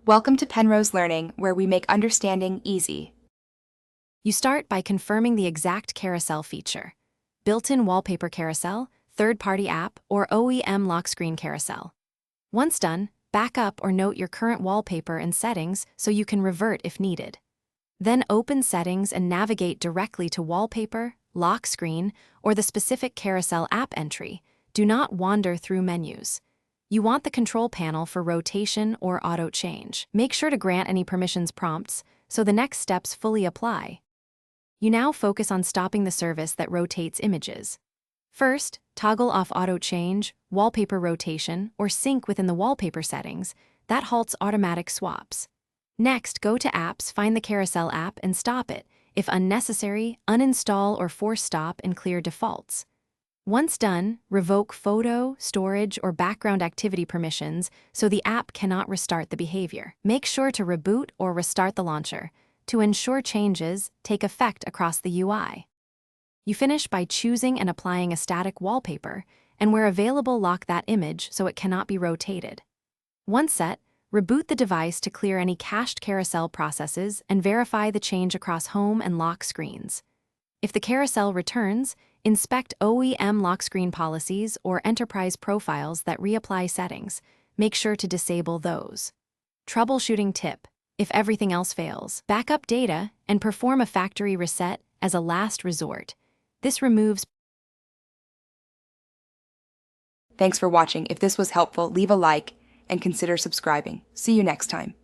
Welcome to Penrose Learning, where we make understanding easy. You start by confirming the exact carousel feature: built-in wallpaper carousel, third-party app, or OEM lock screen carousel. Once done, back up or note your current wallpaper and settings so you can revert if needed. Then open Settings and navigate directly to Wallpaper, Lock Screen, or the specific carousel app entry. Do not wander through menus. You want the control panel for rotation or auto change. Make sure to grant any permissions prompts so the next steps fully apply. You now focus on stopping the service that rotates images. First, toggle off auto change, wallpaper rotation, or sync within the wallpaper settings. That halts automatic swaps. Next, go to Apps, find the Carousel app, and stop it. If unnecessary, uninstall or force stop and clear defaults. Once done, revoke photo, storage, or background activity permissions so the app cannot restart the behavior. Make sure to reboot or restart the launcher to ensure changes take effect across the UI. You finish by choosing and applying a static wallpaper, and where available, lock that image so it cannot be rotated. Once set, reboot the device to clear any cached carousel processes and verify the change across home and lock screens. If the carousel returns, inspect OEM lock screen policies or enterprise profiles that reapply settings. Make sure to disable those. Troubleshooting tip: if everything else fails, back up data and perform a factory reset as a last resort. This removes. Thanks for watching. If this was helpful, leave a like and consider subscribing. See you next time.